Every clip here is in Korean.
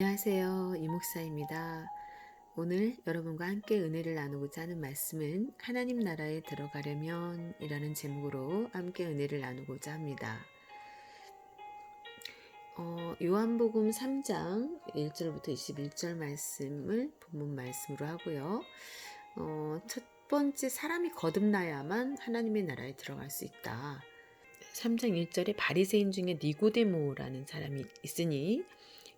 안녕하세요. 이목사입니다. 오늘 여러분과 함께 은혜를 나누고자 하는 말씀은 하나님 나라에 들어가려면 이라는 제목으로 함께 은혜를 나누고자 합니다. 요한복음 3장 1절부터 21절 말씀을 본문 말씀으로 하고요. 첫 번째, 사람이 거듭나야만 하나님의 나라에 들어갈 수 있다. 3장 1절에 바리새인 중에 니고데모라는 사람이 있으니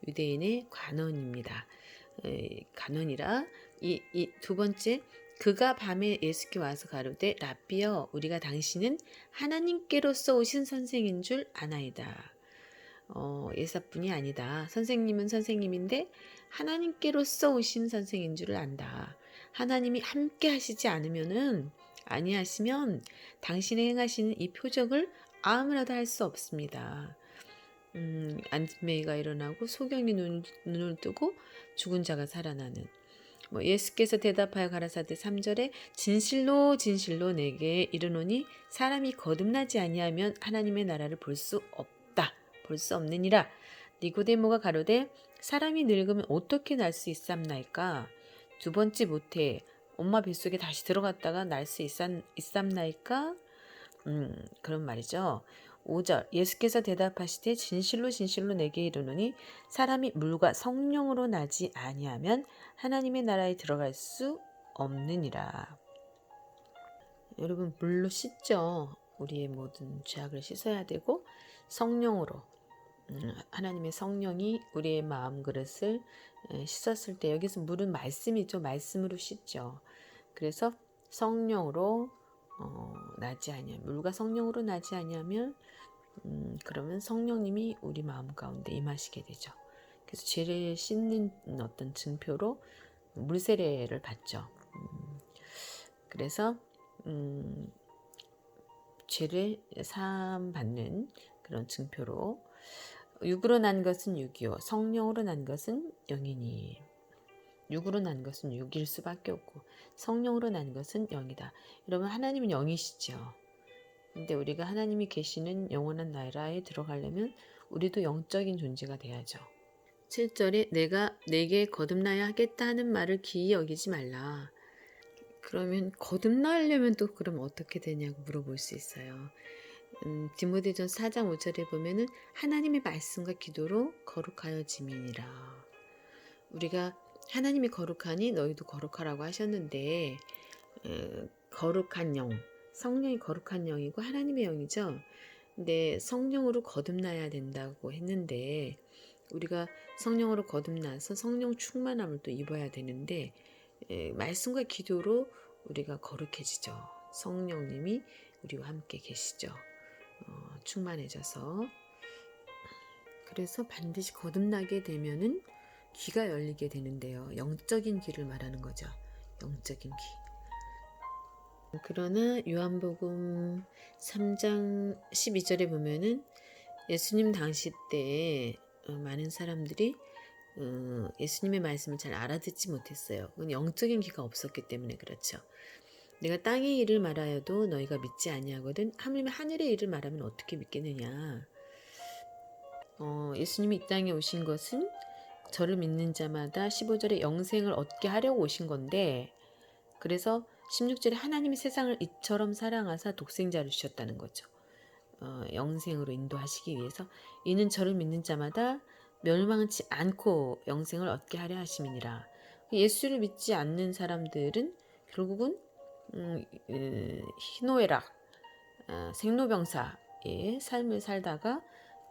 유대인의 관원입니다. 간원이라. 이 두 번째, 그가 밤에 예수께 와서 가로되 라삐여, 우리가 당신은 하나님께로서 오신 선생인 줄 아나이다. 예사뿐이 아니다. 선생님은 선생님인데 하나님께로서 오신 선생인 줄 안다. 하나님이 함께 하시지 아니하시면 당신의 행하시는 이 표적을 아무나도 할 수 없습니다. 안티메이가 일어나고 소경이 눈을 뜨고 죽은 자가 살아나는. 예수께서 대답하여 가라사대 3절에 진실로 진실로 내게 이르노니 사람이 거듭나지 아니하면 하나님의 나라를 볼 수 없느니라. 니고데모가 가로되 사람이 늙으면 어떻게 날 수 있삼나이까? 두 번째 모태 엄마 뱃속에 다시 들어갔다가 날 수 있삼나이까? 그런 말이죠. 5절, 예수께서 대답하시되 진실로 진실로 내게 이르노니 사람이 물과 성령으로 나지 아니하면 하나님의 나라에 들어갈 수 없느니라. 여러분, 물로 씻죠. 우리의 모든 죄악을 씻어야 되고, 성령으로 하나님의 성령이 우리의 마음 그릇을 씻었을 때, 여기서 물은 말씀이죠. 말씀으로 씻죠. 그래서 성령으로 나지 아니하면, 물과 성령으로 나지 아니하면 그러면 성령님이 우리 마음 가운데 임하시게 되죠. 그래서 죄를 씻는 어떤 증표로 물세례를 받죠. 그래서 죄를 사함 받는 그런 증표로, 육으로 난 것은 육이요 성령으로 난 것은 영이니. 육으로 난 것은 육일 수밖에 없고 성령으로 난 것은 영이다. 여러분, 하나님은 영이시죠. 근데 우리가 하나님이 계시는 영원한 나라에 들어가려면 우리도 영적인 존재가 돼야죠. 7절에 내가 내게 거듭나야 하겠다 하는 말을 기이 여기지 말라. 그러면 거듭나려면 또 그럼 어떻게 되냐고 물어볼 수 있어요. 디모데전서 4장 5절에 보면은 하나님의 말씀과 기도로 거룩하여짐이니라. 우리가 하나님이 거룩하니 너희도 거룩하라고 하셨는데, 거룩한 영, 성령이 거룩한 영이고 하나님의 영이죠. 근데 성령으로 거듭나야 된다고 했는데, 우리가 성령으로 거듭나서 성령 충만함을 또 입어야 되는데, 말씀과 기도로 우리가 거룩해지죠. 성령님이 우리와 함께 계시죠. 충만해져서. 그래서 반드시 거듭나게 되면은 귀가 열리게 되는데요. 영적인 귀를 말하는 거죠. 영적인 귀. 그러나 요한복음 3장 12절에 보면은 예수님 당시 때에 많은 사람들이 예수님의 말씀을 잘 알아듣지 못했어요. 그건 영적인 귀가 없었기 때문에 그렇죠. 내가 땅의 일을 말하여도 너희가 믿지 아니하거든 하물며 하늘의 일을 말하면 어떻게 믿겠느냐. 예수님이 이 땅에 오신 것은 저를 믿는 자마다 15절에 영생을 얻게 하려고 오신 건데, 그래서 16절에 하나님이 세상을 이처럼 사랑하사 독생자를 주셨다는 거죠. 영생으로 인도하시기 위해서 이는 저를 믿는 자마다 멸망치 않고 영생을 얻게 하려 하심이니라. 예수를 믿지 않는 사람들은 결국은 희노애락, 생로병사의 삶을 살다가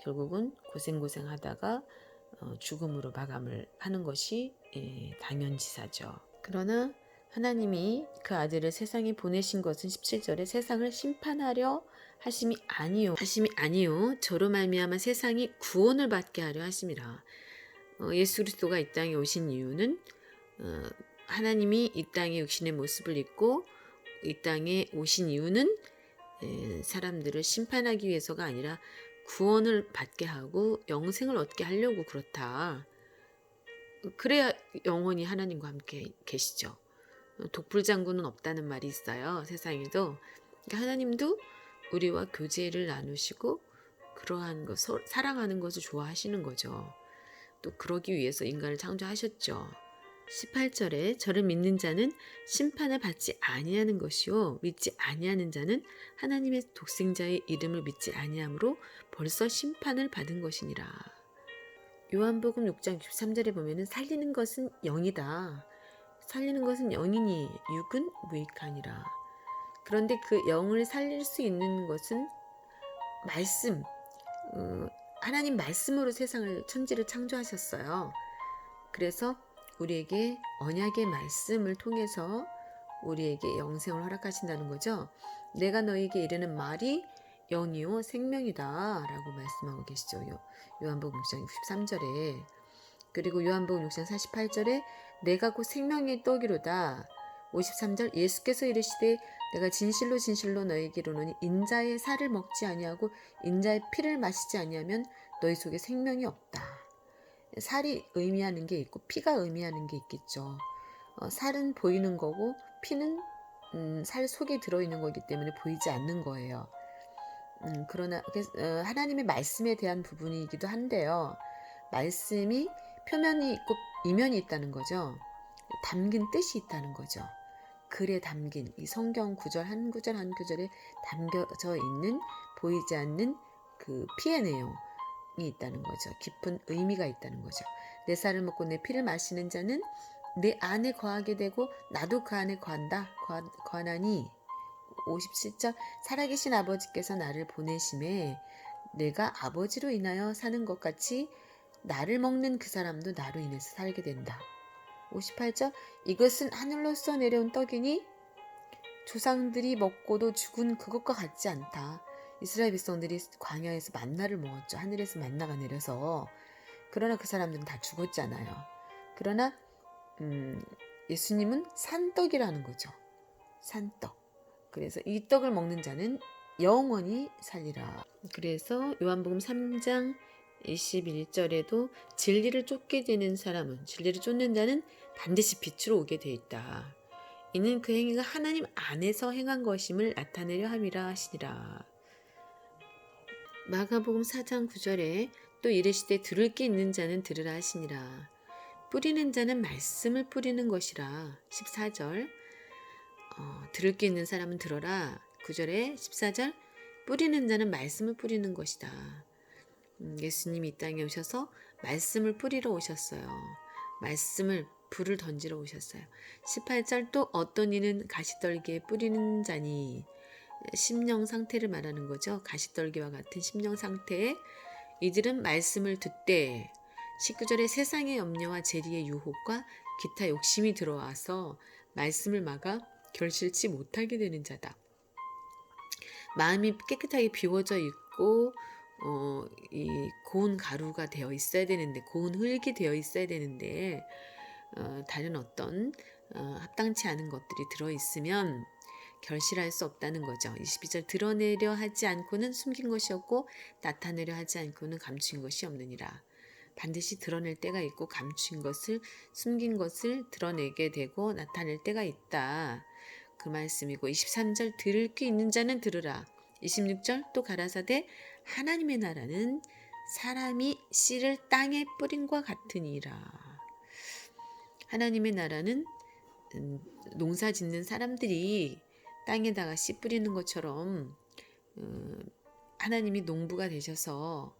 결국은 고생하다가 죽음으로 마감을 하는 것이 당연지사죠. 그러나 하나님이 그 아들을 세상에 보내신 것은 17절에 세상을 심판하려 하심이 아니요 저로 말미암아 세상이 구원을 받게 하려 하심이라. 예수 그리스도가 이 땅에 오신 이유는 하나님이 이 땅에 육신의 모습을 입고 이 땅에 오신 이유는 사람들을 심판하기 위해서가 아니라 구원을 받게 하고 영생을 얻게 하려고 그렇다. 그래야 영원히 하나님과 함께 계시죠. 독불장군은 없다는 말이 있어요. 세상에도. 그러니까 하나님도 우리와 교제를 나누시고 그러한 것, 사랑하는 것을 좋아하시는 거죠. 또 그러기 위해서 인간을 창조하셨죠. 18절에 저를 믿는 자는 심판을 받지 아니하는 것이요 믿지 아니하는 자는 하나님의 독생자의 이름을 믿지 아니하므로 벌써 심판을 받은 것이니라. 요한복음 6장 63절에 보면은 살리는 것은 영이다. 살리는 것은 영이니 육은 무익하니라. 그런데 그 영을 살릴 수 있는 것은 말씀, 하나님 말씀으로 세상을 천지를 창조하셨어요. 그래서 우리에게 언약의 말씀을 통해서 우리에게 영생을 허락하신다는 거죠. 내가 너에게 이르는 말이 영이요 생명이다 라고 말씀하고 계시죠. 요한복음 6장 63절에. 그리고 요한복음 6장 48절에 내가 곧 생명의 떡이로다. 53절 예수께서 이르시되 내가 진실로 진실로 너에게 이르노니 인자의 살을 먹지 아니하고 인자의 피를 마시지 아니하면 너희 속에 생명이 없다. 살이 의미하는 게 있고 피가 의미하는 게 있겠죠. 살은 보이는 거고 피는 살 속에 들어있는 거기 때문에 보이지 않는 거예요. 그러나 하나님의 말씀에 대한 부분이기도 한데요. 말씀이 표면이 있고 이면이 있다는 거죠. 담긴 뜻이 있다는 거죠. 글에 담긴 이 성경 구절 한 구절 한 구절에 담겨져 있는 보이지 않는 그 피의 내용이 있다는 거죠. 깊은 의미가 있다는 거죠. 내 살을 먹고 내 피를 마시는 자는 내 안에 거하게 되고 나도 그 안에 거하나니 57절 살아계신 아버지께서 나를 보내심에 내가 아버지로 인하여 사는 것 같이 나를 먹는 그 사람도 나로 인해서 살게 된다. 58절 이것은 하늘로서 내려온 떡이니 조상들이 먹고도 죽은 그것과 같지 않다. 이스라엘 백성들이 광야에서 만나를 먹었죠. 하늘에서 만나가 내려서. 그러나 그 사람들은 다 죽었잖아요. 그러나 예수님은 산떡이라는 거죠. 산떡. 그래서 이 떡을 먹는 자는 영원히 살리라. 그래서 요한복음 3장 21절에도 진리를 쫓게 되는 사람은 진리를 쫓는 자는 반드시 빛으로 오게 돼 있다. 이는 그 행위가 하나님 안에서 행한 것임을 나타내려 함이라 하시니라. 마가복음 4장 9절에 또 이르시되 들을 게 있는 자는 들으라 하시니라. 뿌리는 자는 말씀을 뿌리는 것이라. 14절 들을 게 있는 사람은 들어라. 9절에 14절 뿌리는 자는 말씀을 뿌리는 것이다. 예수님이 이 땅에 오셔서 말씀을 뿌리러 오셨어요. 말씀을 불을 던지러 오셨어요. 18절 또 어떤 이는 가시떨기에 뿌리는 자니 심령 상태를 말하는 거죠. 가시떨기와 같은 심령 상태에 이들은 말씀을 듣되 19절에 세상의 염려와 재리의 유혹과 기타 욕심이 들어와서 말씀을 막아 결실치 못하게 되는 자다. 마음이 깨끗하게 비워져 있고 이 고운 가루가 되어 있어야 되는데 고운 흙이 되어 있어야 되는데 다른 어떤 합당치 않은 것들이 들어있으면 결실할 수 없다는 거죠. 22절 드러내려 하지 않고는 숨긴 것이 없고 나타내려 하지 않고는 감춘 것이 없느니라. 반드시 드러낼 때가 있고 감춘 것을 숨긴 것을 드러내게 되고 나타낼 때가 있다. 그 말씀이고 23절 들을 게 있는 자는 들으라. 26절 또 가라사대 하나님의 나라는 사람이 씨를 땅에 뿌린과 같으니라. 하나님의 나라는 농사 짓는 사람들이 땅에다가 씨 뿌리는 것처럼 하나님이 농부가 되셔서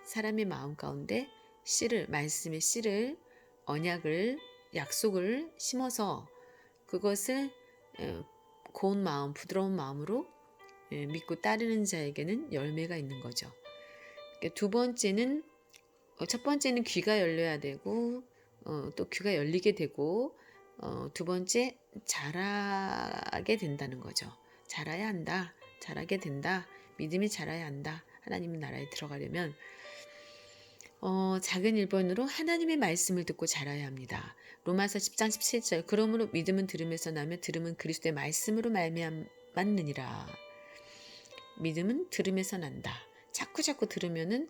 사람의 마음 가운데 씨를 말씀의 씨를 언약을 약속을 심어서 그것을 고운 마음 부드러운 마음으로 믿고 따르는 자에게는 열매가 있는 거죠. 두 번째는 첫 번째는 귀가 열려야 되고 또 귀가 열리게 되고 두 번째 자라게 된다는 거죠. 자라야 한다. 자라게 된다. 믿음이 자라야 한다. 하나님의 나라에 들어가려면 작은 1번으로 하나님의 말씀을 듣고 자라야 합니다. 로마서 10장 17절 그러므로 믿음은 들음에서 나며 들음은 그리스도의 말씀으로 말미암느니라. 믿음은 들음에서 난다. 자꾸 들으면은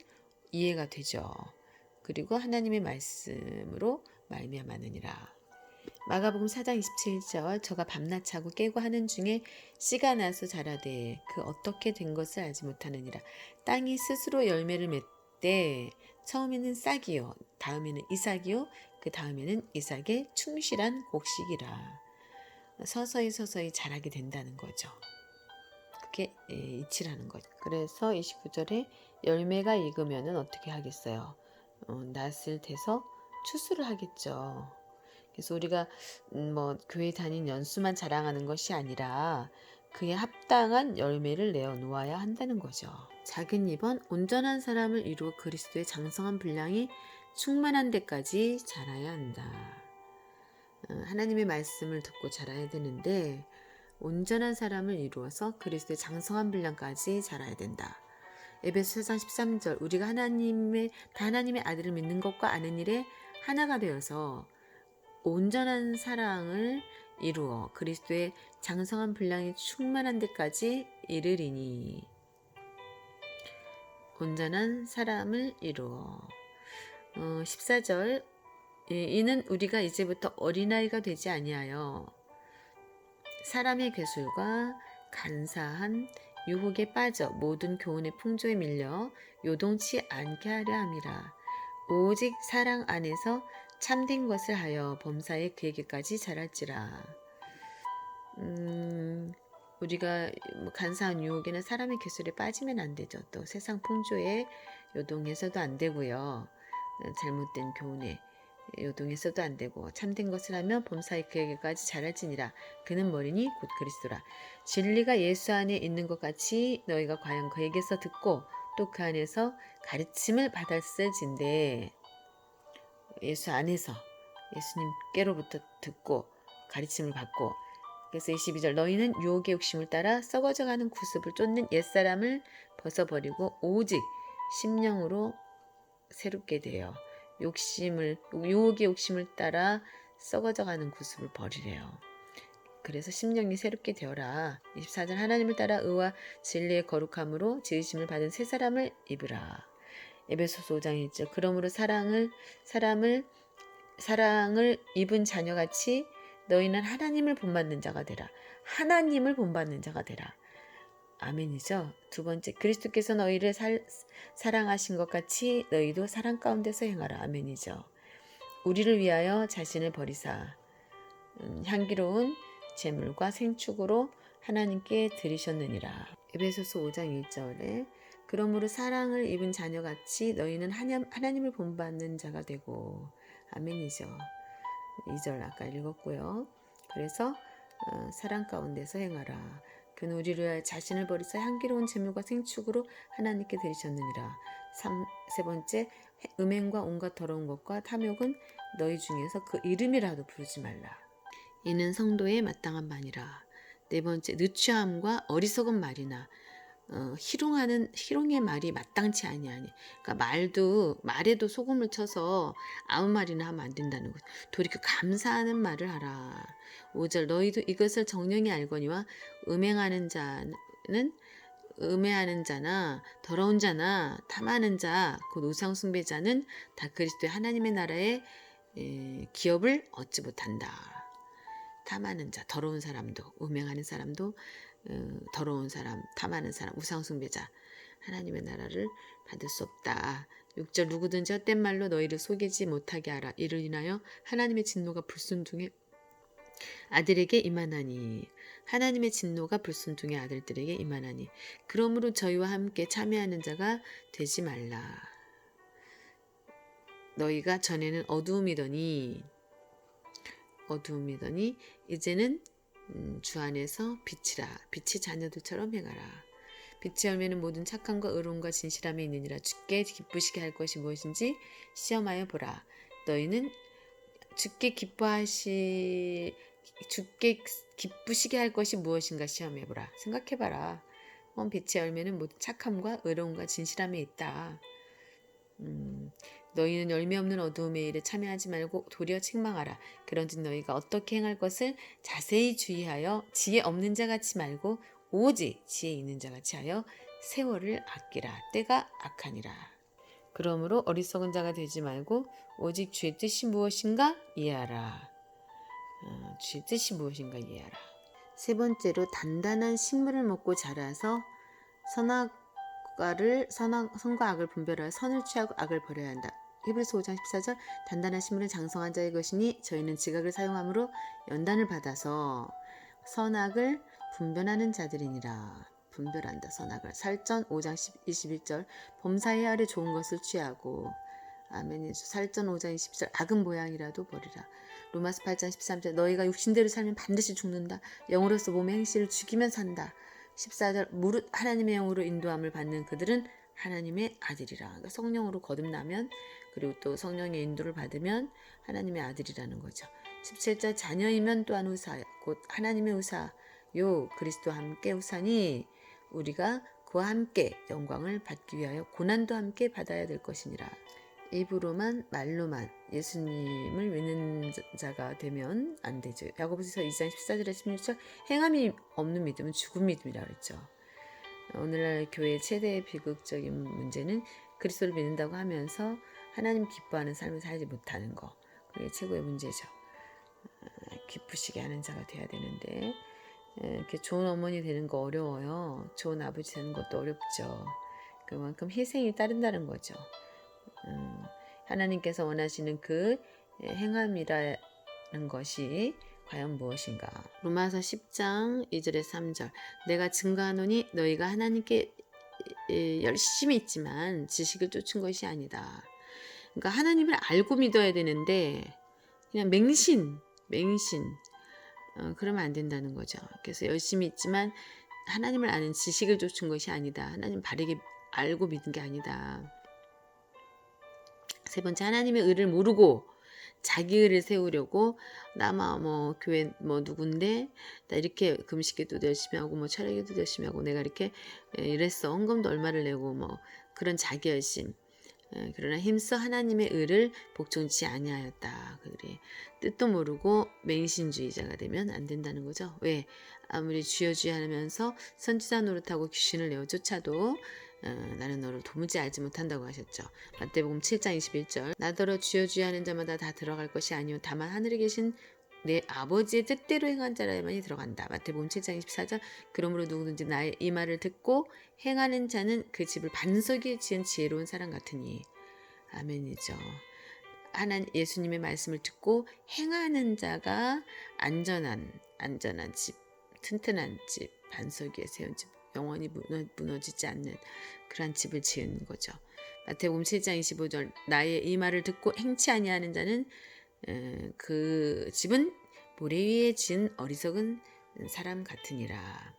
이해가 되죠. 그리고 하나님의 말씀으로 말미암느니라. 마가복음 4장 27절 저가 밤낮 자고 깨고 하는 중에 씨가 나서 자라되 그 어떻게 된 것을 알지 못하느니라. 땅이 스스로 열매를 맺되 처음에는 싹이요, 다음에는 이삭이요, 그 다음에는 이삭의 충실한 곡식이라. 서서히 자라게 된다는 거죠. 그게 이치라는 거죠. 그래서 29절에 열매가 익으면은 어떻게 하겠어요? 낫을 대서 추수를 하겠죠. 그래서 우리가 뭐 교회 다닌 연수만 자랑하는 것이 아니라 그에 합당한 열매를 내어 놓아야 한다는 거죠. 작은 2번, 온전한 사람을 이루어 그리스도의 장성한 분량이 충만한 데까지 자라야 한다. 하나님의 말씀을 듣고 자라야 되는데 온전한 사람을 이루어서 그리스도의 장성한 분량까지 자라야 된다. 에베소 4장 13절, 우리가 하나님의 아들을 믿는 것과 아는 일에 하나가 되어서 온전한 사랑을 이루어 그리스도의 장성한 분량이 충만한 데까지 이르리니. 온전한 사람을 이루어. 14절, 이는 우리가 이제부터 어린아이가 되지 아니하여 사람의 괴술과 간사한 유혹에 빠져 모든 교훈의 풍조에 밀려 요동치 않게 하려 함이라. 오직 사랑 안에서 참된 것을 하여 범사에 그에게까지 자랄지라. 우리가 간사한 유혹에는 사람의 괴술에 빠지면 안 되죠. 또 세상 풍조에 요동해서도 안 되고요. 잘못된 교훈에 요동해서도 안 되고 참된 것을 하면 범사에 그에게까지 자랄지니라. 그는 머리니 곧 그리스도라. 진리가 예수 안에 있는 것 같이 너희가 과연 그에게서 듣고 또 그 안에서 가르침을 받았을진데. 예수 안에서 예수님께로부터 듣고 가르침을 받고. 그래서 22절, 너희는 유혹의 욕심을 따라 썩어져가는 구습을 쫓는 옛사람을 벗어버리고 오직 심령으로 새롭게 되어 유혹의 욕심을 따라 썩어져가는 구습을 버리래요. 그래서 심령이 새롭게 되어라. 24절, 하나님을 따라 의와 진리의 거룩함으로 지으심을 받은 새 사람을 입으라. 에베소서 5장 1절, 그러므로 사랑을 입은 자녀같이 너희는 하나님을 본받는 자가 되라. 하나님을 본받는 자가 되라. 아멘이죠. 두 번째, 그리스도께서 너희를 사랑하신 것 같이 너희도 사랑 가운데서 행하라. 아멘이죠. 우리를 위하여 자신을 버리사 향기로운 제물과 생축으로 하나님께 드리셨느니라. 에베소서 5장 1절에 그러므로 사랑을 입은 자녀같이 너희는 하나님을 본받는 자가 되고. 아멘이죠. 2절 아까 읽었고요. 그래서 사랑 가운데서 행하라. 그는 우리를 위하여 자신을 버리사 향기로운 제물과 생축으로 하나님께 드리셨느니라. 세 번째, 음행과 온갖 더러운 것과 탐욕은 너희 중에서 그 이름이라도 부르지 말라. 이는 성도의 마땅한 반이라. 네 번째, 느취함과 어리석은 말이나 희롱의 말이 마땅치 아니하니. 그러니까 말에도 소금을 쳐서 아무 말이나 하면 안 된다는 것. 돌이켜 감사하는 말을 하라. 5절, 너희도 이것을 정령이 알거니와 음행하는 자나 더러운 자나 탐하는 자 곧 우상 숭배자는 다 그리스도의 하나님의 나라의 기업을 얻지 못한다. 탐하는 자, 더러운 사람도, 음행하는 사람도, 더러운 사람, 탐하는 사람, 우상 숭배자, 하나님의 나라를 받을 수 없다. 6절, 누구든지 헛된 말로 너희를 속이지 못하게 하라. 이를 인하여 하나님의 진노가 불순종의 아들에게 임하나니. 하나님의 진노가 불순종의 아들들에게 임하나니. 그러므로 저희와 함께 참여하는 자가 되지 말라. 너희가 전에는 어두움이더니 이제는 주 안에서 빛이라. 빛의 자녀들처럼 행하라. 빛의 열매는 모든 착함과 의로움과 진실함이 있느니라. 주께 기쁘시게 할 것이 무엇인지 시험하여 보라. 너희는 주께 기쁘시게 할 것이 무엇인가 시험해 보라. 생각해 봐라. 빛의 열매는 모든 착함과 의로움과 진실함에 있다. 너희는 열매 없는 어두움의 일에 참여하지 말고 도리어 책망하라. 그런즉 너희가 어떻게 행할 것을 자세히 주의하여 지혜 없는 자같이 말고 오직 지혜 있는 자같이 하여 세월을 아끼라. 때가 악하니라. 그러므로 어리석은 자가 되지 말고 오직 주의 뜻이 무엇인가 이해하라. 주의 뜻이 무엇인가 이해하라. 세 번째로, 단단한 식물을 먹고 자라서 선과 악을 분별하여 선을 취하고 악을 버려야 한다. 히브리서 5장 14절 단단한 신문은 장성한 자의 것이니 저희는 지각을 사용함으로 연단을 받아서 선악을 분별하는 자들이니라. 분별한다 선악을. 살전 5장 21절 범사의 아래 좋은 것을 취하고 아멘이죠. 살전 5장 20절 악은 모양이라도 버리라. 로마서 8장 13절 너희가 육신대로 살면 반드시 죽는다. 영으로서 몸의 행실을 죽이면 산다. 14절 무릇 하나님의 영으로 인도함을 받는 그들은 하나님의 아들이라. 그러니까 성령으로 거듭나면 그리고 또 성령의 인도를 받으면 하나님의 아들이라는 거죠. 17절 자녀이면 또한 후사 곧 하나님의 후사요 그리스도와 함께 후사니 우리가 그와 함께 영광을 받기 위하여 고난도 함께 받아야 될 것이니라. 입으로만 말로만 예수님을 믿는 자가 되면 안 되죠. 야고보서 2장 14절에 16절 행함이 없는 믿음은 죽은 믿음이라고 했죠. 오늘날 교회의 최대의 비극적인 문제는 그리스도를 믿는다고 하면서 하나님 기뻐하는 삶을 살지 못하는 거. 그게 최고의 문제죠. 기쁘시게 하는 자가 돼야 되는데 이렇게 좋은 어머니 되는 거 어려워요. 좋은 아버지 되는 것도 어렵죠. 그만큼 희생이 따른다는 거죠. 하나님께서 원하시는 그 행함이라는 것이 과연 무엇인가? 로마서 10장 2절에 3절 내가 증거하노니 너희가 하나님께 열심히 있지만 지식을 쫓은 것이 아니다. 그러니까 하나님을 알고 믿어야 되는데 그냥 맹신 그러면 안 된다는 거죠. 그래서 열심히 있지만 하나님을 아는 지식을 쫓은 것이 아니다. 하나님 바르게 알고 믿은 게 아니다. 세 번째 하나님의 의를 모르고 자기 의를 세우려고 나마 교회 누군데 나 이렇게 금식기도 열심히 하고 철회기도 열심히 하고 내가 이렇게 이랬어 헌금도 얼마를 내고 그런 자기 열심 그러나 힘써 하나님의 의를 복종치 아니하였다. 그래 뜻도 모르고 맹신주의자가 되면 안 된다는 거죠. 왜? 아무리 주여 주여 하면서 선지자 노릇하고 귀신을 내어 쫓아도 나는 너를 도무지 알지 못한다고 하셨죠. 마태복음 7장 21절 나더러 주여 주여 하는 자마다 다 들어갈 것이 아니요 다만 하늘에 계신 내 아버지의 뜻대로 행한 자라야만이 들어간다. 마태복음 7장 24절 그러므로 누구든지 나의 이 말을 듣고 행하는 자는 그 집을 반석에 지은 지혜로운 사람 같으니 아멘이죠. 예수님의 말씀을 듣고 행하는 자가 안전한 집, 튼튼한 집, 반석 위에 세운 집, 영원히 무너지지 않는 그러한 집을 지은 거죠. 마태복음 7장 25절 나의 이 말을 듣고 행치 아니하는 자는 그 집은 모래 위에 지은 어리석은 사람 같으니라.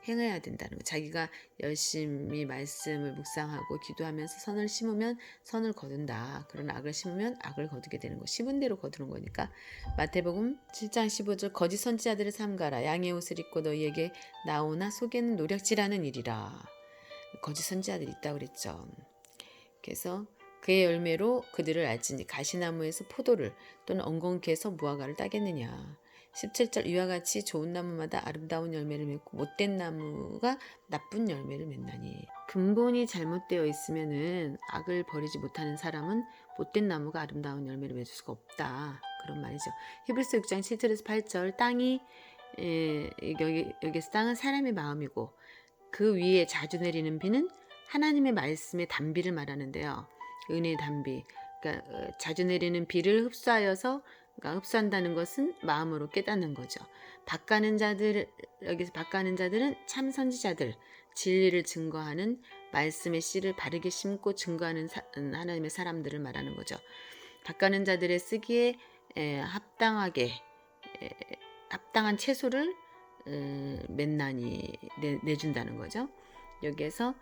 행해야 된다는 거. 자기가 열심히 말씀을 묵상하고 기도하면서 선을 심으면 선을 거둔다. 그러나 악을 심으면 악을 거두게 되는 거. 심은 대로 거두는 거니까. 마태복음 7장 15절 거짓 선지자들을 삼가라. 양의 옷을 입고 너희에게 나오나 속에는 노략질하는 일이라. 거짓 선지자들이 있다고 그랬죠. 그래서 그의 열매로 그들을 알지니 가시나무에서 포도를 또는 엉겅퀴에서 무화과를 따겠느냐. 17절 이와 같이 좋은 나무마다 아름다운 열매를 맺고 못된 나무가 나쁜 열매를 맺나니. 근본이 잘못되어 있으면은 악을 버리지 못하는 사람은 못된 나무가 아름다운 열매를 맺을 수가 없다. 그런 말이죠. 히브리서 6장 7절에서 8절 땅이 여기서 땅은 사람의 마음이고 그 위에 자주 내리는 비는 하나님의 말씀의 단비를 말하는데요. 은혜의 단비. 그러니까 자주 내리는 비를 흡수하여서 흡수한다는 것은 마음으로 깨닫는 거죠. 여기서 밭가는 자들은 참 선지자들, 진리를 증거하는 말씀의 씨를 바르게 심고 증거하는 하나님의 사람들을 말하는 거죠. 밭가는 자들의 쓰기에 합당한 채소를 맨날이 내준다는 거죠. 여기에서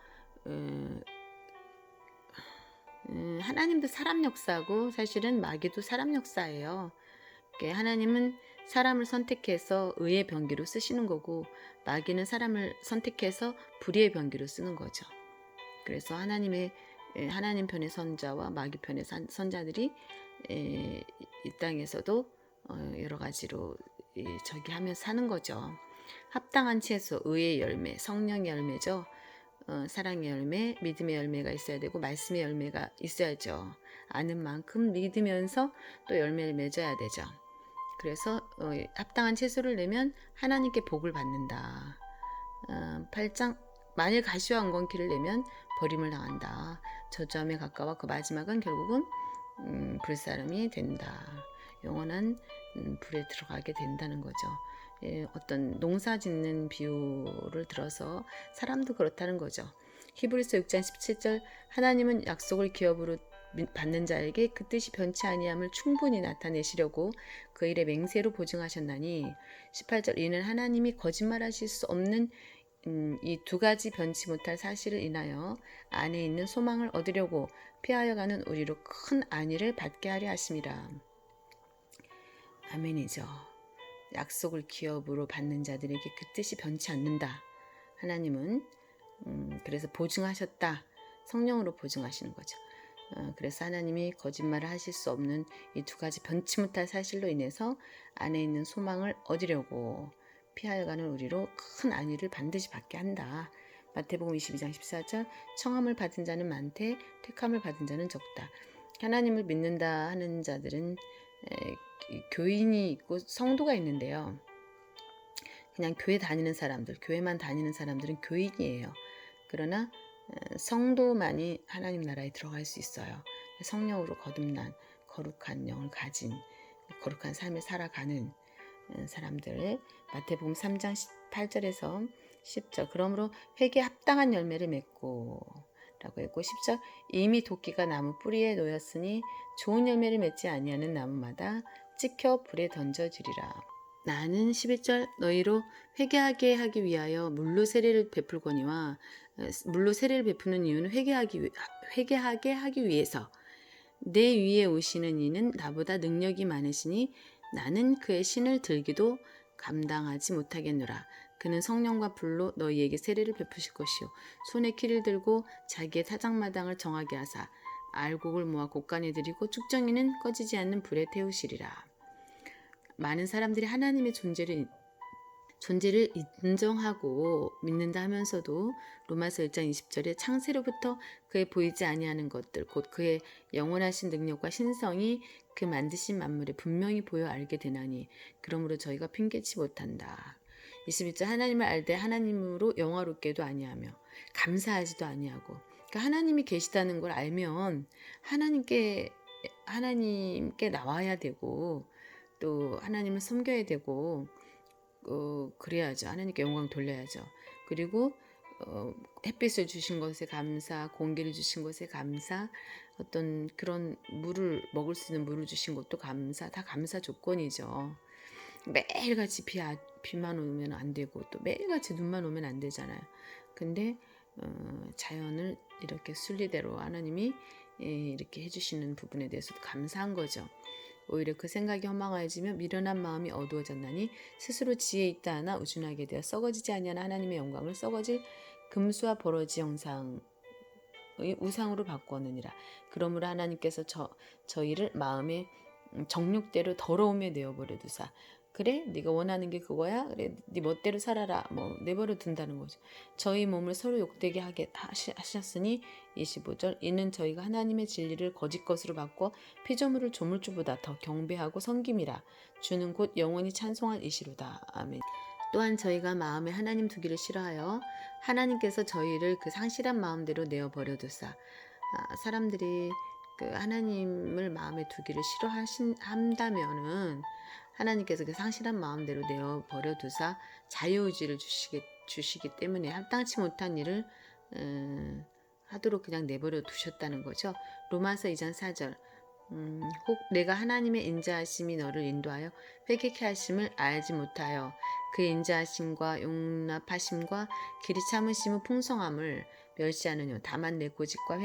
하나님도 사람 역사고 사실은 마귀도 사람 역사예요. 하나님은 사람을 선택해서 의의 병기로 쓰시는 거고 마귀는 사람을 선택해서 불의의 병기로 쓰는 거죠. 그래서 하나님 편의 선자와 마귀 편의 선자들이 이 땅에서도 여러 가지로 하며 사는 거죠. 합당한 채소, 의의 열매, 성령의 열매죠. 사랑의 열매, 믿음의 열매가 있어야 되고 말씀의 열매가 있어야죠. 아는 만큼 믿으면서 또 열매를 맺어야 되죠. 그래서 합당한 채소를 내면 하나님께 복을 받는다. 8장 만일 가시와 엉겅퀴를 내면 버림을 당한다. 저주함에 가까워 그 마지막은 결국은 불사름이 된다. 영원한 불에 들어가게 된다는 거죠. 어떤 농사 짓는 비유를 들어서 사람도 그렇다는 거죠. 히브리서 6장 17절 하나님은 약속을 기업으로 받는 자에게 그 뜻이 변치 아니함을 충분히 나타내시려고 그 일에 맹세로 보증하셨나니 18절 이는 하나님이 거짓말하실 수 없는 이 두 가지 변치 못할 사실을 인하여 안에 있는 소망을 얻으려고 피하여 가는 우리로 큰 안위를 받게 하려 하심이라. 아멘이죠. 약속을 기업으로 받는 자들에게 그 뜻이 변치 않는다. 하나님은 그래서 보증하셨다. 성령으로 보증하시는 거죠. 그래서 하나님이 거짓말을 하실 수 없는 이 두 가지 변치 못할 사실로 인해서 안에 있는 소망을 얻으려고 피하여 가는 우리로 큰 안위를 반드시 받게 한다. 마태복음 22장 14절 청함을 받은 자는 많되 택함을 받은 자는 적다. 하나님을 믿는다 하는 자들은 교인이 있고 성도가 있는데요. 그냥 교회 다니는 사람들, 교회만 다니는 사람들은 교인이에요. 그러나 성도만이 하나님 나라에 들어갈 수 있어요. 성령으로 거듭난 거룩한 영을 가진 거룩한 삶을 살아가는 사람들. 마태복음 3장 8절에서 10절 그러므로 회개에 합당한 열매를 맺고 라고 했고 10절 이미 도끼가 나무 뿌리에 놓였으니 좋은 열매를 맺지 아니하는 나무마다 찍혀 불에 던져지리라. 나는 11절 너희로 회개하게 하기 위하여 물로 세례를 베풀거니와 물로 세례를 베푸는 이유는 회개하게 하기 위해서 내 위에 오시는 이는 나보다 능력이 많으시니 나는 그의 신을 들기도 감당하지 못하겠노라. 그는 성령과 불로 너희에게 세례를 베푸실 것이요 손에 키를 들고 자기의 타작마당을 정하게 하사 알곡을 모아 곳간에 들이고 쭉정이는 꺼지지 않는 불에 태우시리라. 많은 사람들이 하나님의 존재를 인정하고 믿는다 하면서도 로마서 1장 20절에 창세로부터 그의 보이지 아니하는 것들 곧 그의 영원하신 능력과 신성이 그 만드신 만물에 분명히 보여 알게 되나니 그러므로 저희가 핑계치 못한다. 21절 하나님을 알되 하나님으로 영화롭게도 아니하며 감사하지도 아니하고 그러니까 하나님이 계시다는 걸 알면 하나님께 나와야 되고 또 하나님을 섬겨야 되고 그래야죠. 하나님께 영광 돌려야죠. 그리고 햇빛을 주신 것에 감사, 공기를 주신 것에 감사, 어떤 그런 물을 먹을 수 있는 물을 주신 것도 감사, 다 감사 조건이죠. 매일같이 비만 오면 안 되고 또 매일같이 눈만 오면 안 되잖아요. 근데 자연을 이렇게 순리대로 하나님이 이렇게 해주시는 부분에 대해서도 감사한 거죠. 오히려 그 생각이 허망해지며 미련한 마음이 어두워졌나니 스스로 지혜 있다 하나 우준하게 되어 썩어지지 아니하는 하나님의 영광을 썩어질 금수와 버러지 형상의 우상으로 바꾸었느니라. 그러므로 하나님께서 저희를 마음의 정욕대로 더러움에 내어버려 두사 그래 네가 원하는 게 그거야 그래 네 멋대로 살아라 내버려 둔다는 거죠. 저희 몸을 서로 욕되게 하게 하셨으니 25절 이는 저희가 하나님의 진리를 거짓 것으로 바꿔 피조물을 조물주보다 더 경배하고 섬김이라. 주는 곧 영원히 찬송할 이시로다. 아멘. 또한 저희가 마음에 하나님 두기를 싫어하여 하나님께서 저희를 그 상실한 마음대로 내어버려 두사 사람들이 그 하나님을 마음에 두기를 싫어한다면은 하나님께서 그 상실한 마음대로 내어버려 두사 자유의지를 주시기 때문에 합당치 못한 일을 하도록 그냥 내버려 두셨다는 거죠. 로마서 2장 4절 혹 내가 하나님의 인자하심이 너를 인도하여 회개케 하심을 알지 못하여 그 인자하심과 용납하심과 길이 참으심의 풍성함을 멸시하느뇨. 다만 내 고집과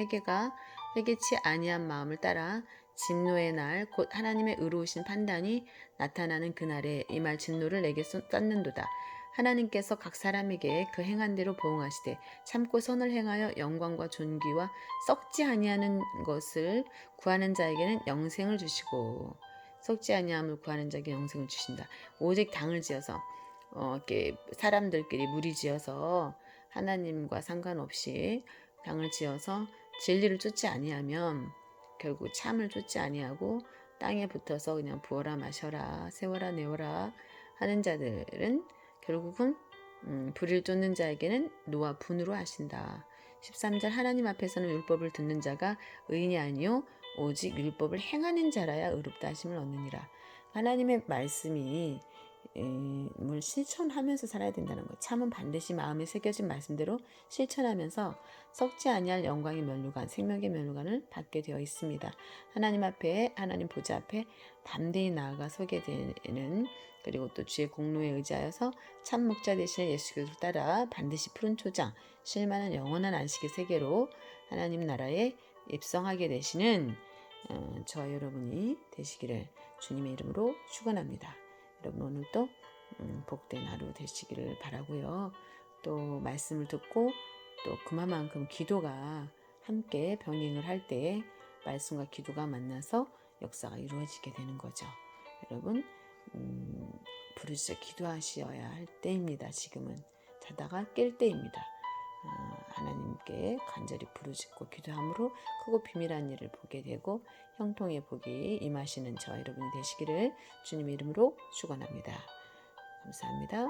회개치 아니한 마음을 따라 진노의 날 곧 하나님의 의로우신 판단이 나타나는 그날에 이 말 진노를 내게 쏟는도다. 하나님께서 각 사람에게 그 행한 대로 보응하시되 참고 선을 행하여 영광과 존귀와 썩지 아니하는 것을 구하는 자에게는 영생을 주시고 썩지 아니함을 구하는 자에게 영생을 주신다. 오직 당을 지어서 이렇게 사람들끼리 무리지어서 하나님과 상관없이 당을 지어서 진리를 쫓지 아니하면 결국 참을 쫓지 아니하고 땅에 붙어서 그냥 부어라 마셔라 세워라 내워라 하는 자들은 결국은 불을 쫓는 자에게는 노와 분으로 하신다. 13절 하나님 앞에서는 율법을 듣는 자가 의인이 아니요 오직 율법을 행하는 자라야 의롭다 하심을 얻느니라. 하나님의 말씀이 뭘 실천하면서 살아야 된다는 거예요. 참은 반드시 마음에 새겨진 말씀대로 실천하면서 썩지 아니할 영광의 면류관, 생명의 면류관을 받게 되어 있습니다. 하나님 앞에, 하나님 보좌 앞에 담대히 나아가 서게 되는, 그리고 또 주의 공로에 의지하여서 참 목자 되시는 예수 그리스도를 따라 반드시 푸른 초장, 실만한 영원한 안식의 세계로 하나님 나라에 입성하게 되시는 저와 여러분이 되시기를 주님의 이름으로 축원합니다. 여러분 오늘도 복된 하루 되시기를 바라고요. 또 말씀을 듣고 또 그만큼 기도가 함께 병행을 할 때 말씀과 기도가 만나서 역사가 이루어지게 되는 거죠. 여러분 부르짖어 기도하셔야 할 때입니다. 지금은 자다가 깰 때입니다. 하나님께 간절히 부르짖고 기도함으로 크고 비밀한 일을 보게 되고 형통의 복이 임하시는 저와 여러분이 되시기를 주님의 이름으로 축원합니다. 감사합니다.